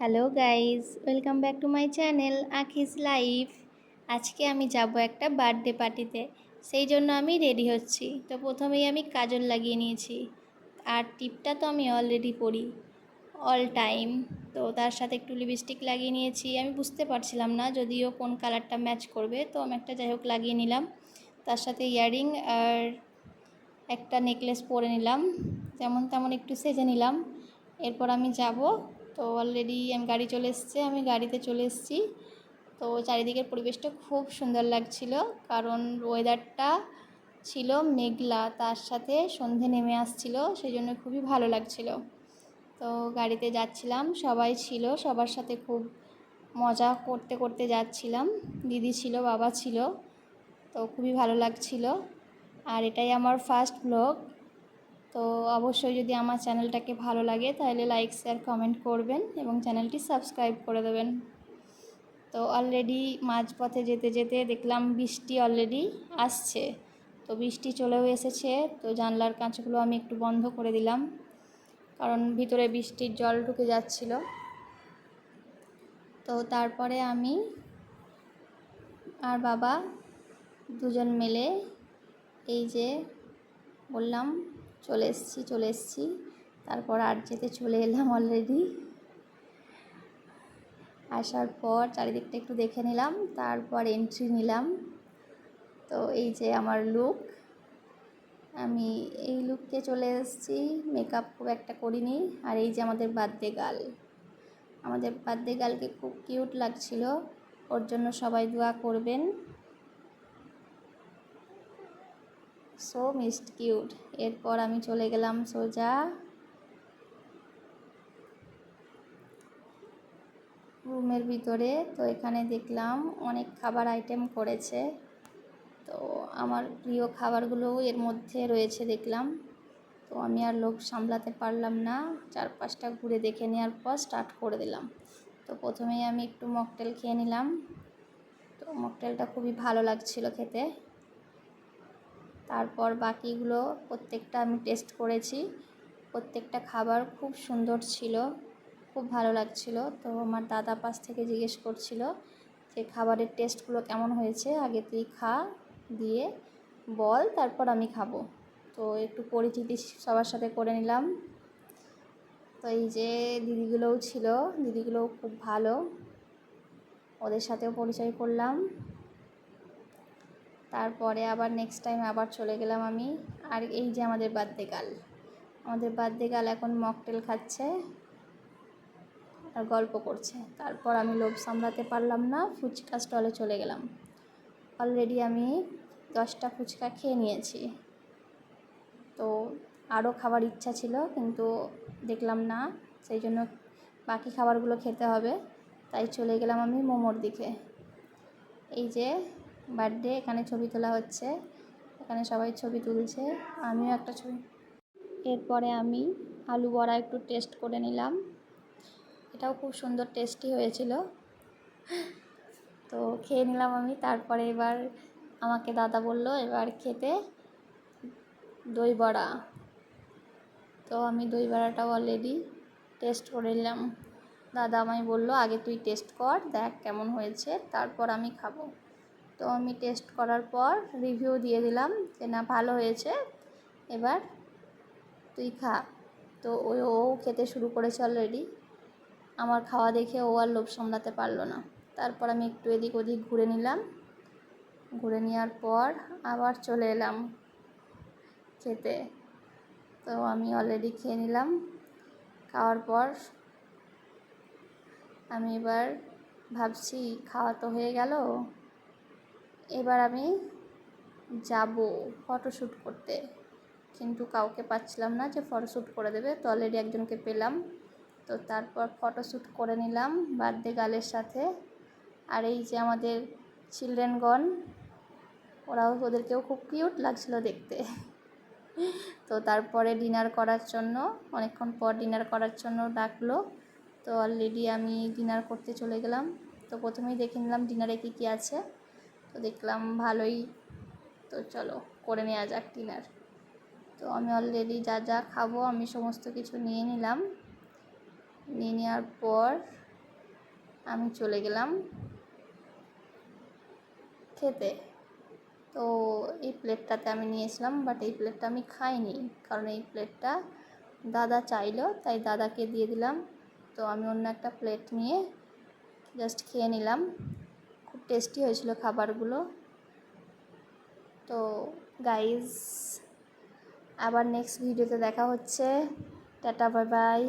Hello guys, welcome back to my channel Akhi's life. আজকে আমি যাব একটা বার্থডে পার্টিতে, সেই জন্য আমি রেডি হচ্ছি। তো প্রথমেই আমি কাজল লাগিয়ে নিয়েছি, আর টিপটা তো আমি অলরেডি পরি অল টাইম। তো তার সাথে একটু লিপস্টিক লাগিয়ে নিয়েছি। আমি বুঝতে পারছিলাম না যদিও কোন কালারটা ম্যাচ করবে, তো আমি একটা যাই হোক লাগিয়ে নিলাম। তার সাথে ইয়াররিং আর একটা নেকলেস পরে নিলাম, যেমন তেমন একটু সেজে নিলাম। এরপর আমি যাব। তো অলরেডি আমি গাড়ি চলে এসছে, আমি গাড়িতে চলে এসেছি। তো চারিদিকের পরিবেশটা খুব সুন্দর লাগছিল, কারণ ওয়েদারটা ছিল মেঘলা, তার সাথে সন্ধে নেমে আসছিল, সেই জন্য খুবই ভালো লাগছিল। তো গাড়িতে যাচ্ছিলাম, সবাই ছিল, সবার সাথে খুব মজা করতে করতে যাচ্ছিলাম। দিদি ছিল, বাবা ছিল, তো খুবই ভালো লাগছিল। আর এটাই আমার ফার্স্ট ব্লগ। তো অবশ্যই যদি আমার চ্যানেলটাকে ভালো লাগে তাহলে লাইক শেয়ার কমেন্ট করবেন এবং চ্যানেলটি সাবস্ক্রাইব করে দেবেন। তো অলরেডি মাঝপথে যেতে যেতে দেখলাম বৃষ্টি অলরেডি আসছে, তো বৃষ্টি চলেও এসেছে। তো জানলার কাঁচগুলো আমি একটু বন্ধ করে দিলাম, কারণ ভিতরে বৃষ্টির জল ঢুকে যাচ্ছিল। তো তারপরে আমি আর বাবা দুজন মিলে এই যে বললাম চলে এসেছি। তারপর আর যেতে চলে এলাম অলরেডি। আসার পর চারিদিকটা একটু দেখে নিলাম, তারপর এন্ট্রি নিলাম। তো এই যে আমার লুক, আমি এই লুককে চলে এসেছি, মেকআপ খুব একটা করিনি। আর এই যে আমাদের বার্থডে গার্লকে খুব কিউট লাগছিল, ওর জন্য সবাই দোয়া করবেন। So mist cute. এরপর আমি চলে গেলাম সোজা রুমের ভিতরে। তো এখানে দেখলাম অনেক খাবার আইটেম করেছে, তো আমার প্রিয় খাবারগুলোও এর মধ্যে রয়েছে দেখলাম। তো আমি আর লোভ সামলাতে পারলাম না, 4-5টা ঘুরে দেখে নেওয়ার পর স্টার্ট করে দিলাম। তো প্রথমেই আমি একটু মকটেল খেয়ে নিলাম। তো মকটেলটা খুবই ভালো লাগছিল খেতে। তারপর বাকিগুলো প্রত্যেকটা আমি টেস্ট করেছি, প্রত্যেকটা খাবার খুব সুন্দর ছিল, খুব ভালো লাগছিল। তো আমার দাদা পাশ থেকে জিজ্ঞেস করছিল যে খাবারের টেস্টগুলো কেমন হয়েছে, আগে তুই খা, দিয়ে বল, তারপর আমি খাবো। তো একটু পরিচিতি সবার সাথে করে নিলাম। তো এই যে দিদিগুলোও ছিল, দিদিগুলোও খুব ভালো, ওদের সাথেও পরিচয় করলাম। তারপরে আবার নেক্সট টাইম আবার চলে গেলাম আমি। আর এই যে আমাদের বার্থডে গার্ল এখন মকটেল খাচ্ছে আর গল্প করছে। তারপর আমি লোভ সামলাতে পারলাম না, ফুচকা স্টলে চলে গেলাম। অলরেডি আমি 10টা ফুচকা খেয়ে নিয়েছি। তো আরও খাবার ইচ্ছা ছিল, কিন্তু দেখলাম না, সেই জন্য বাকি খাবারগুলো খেতে হবে, তাই চলে গেলাম আমি মোমোর দিকে। এই যে বার্থডে, এখানে ছবি তোলা হচ্ছে, এখানে সবাই ছবি তুলছে, আমিও একটা ছবি। এরপরে আমি আলু বড়া একটু টেস্ট করে নিলাম, এটাও খুব সুন্দর টেস্টি হয়েছিল। তো খেয়ে নিলাম আমি। তারপরে এবার আমাকে দাদা বলল এবার খেতে দই বড়া। তো আমি দই বড়াটাও অলরেডি টেস্ট করে নিলাম। দাদা আমায় বললো আগে তুই টেস্ট কর, দেখ কেমন হয়েছে, তারপর আমি খাবো। তো আমি টেস্ট করার পর রিভিউ দিয়ে দিলাম যে না ভালো হয়েছে, এবার তুই খা। তো ও খেতে শুরু করেছে অলরেডি। আমার খাওয়া দেখে ও আর লোভ সামলাতে পারলো না। তারপর আমি একটু এদিক ওদিক ঘুরে নিলাম, ঘুরে নেওয়ার পর আবার চলে এলাম খেতে। তো আমি অলরেডি খেয়ে নিলাম। খাওয়ার পর আমি এবার ভাবছি খাওয়া তো হয়ে গেল, এবার আমি যাব ফটোশ্যুট করতে, কিন্তু কাউকে পাচ্ছিলাম না যে ফটোশ্যুট করে দেবে। তো অলরেডি একজনকে পেলাম। তো তারপর ফটোশ্যুট করে নিলাম বার্থডে গার্লের সাথে। আর এই যে আমাদের চিলড্রেনগণ, ওদেরকেও খুব কিউট লাগছিল দেখতে। তো তারপরে ডিনার করার জন্য, অনেকক্ষণ পর ডিনার করার জন্য ডাকলো। তো অলরেডি আমি ডিনার করতে চলে গেলাম। তো প্রথমেই দেখে নিলাম ডিনারে কী কী আছে। তো দেখলাম ভালোই, তো চলো করে নেওয়া যাক ডিনার। তো আমি অলরেডি যা যা খাবো আমি সমস্ত কিছু নিয়ে নিলাম। নিয়ে নেওয়ার পর আমি চলে গেলাম খেতে। তো এই প্লেটটাতে আমি নিয়েছিলাম, বাট এই প্লেটটা আমি খাইনি, কারণ এই প্লেটটা দাদা চাইলো, তাই দাদাকে দিয়ে দিলাম। তো আমি অন্য একটা প্লেট নিয়ে জাস্ট খেয়ে নিলাম। খুব টেস্টি হয়েছিল খাবারগুলো। তো গাইজ, আবার নেক্সট ভিডিওতে দেখা হচ্ছে। Tata, bye bye.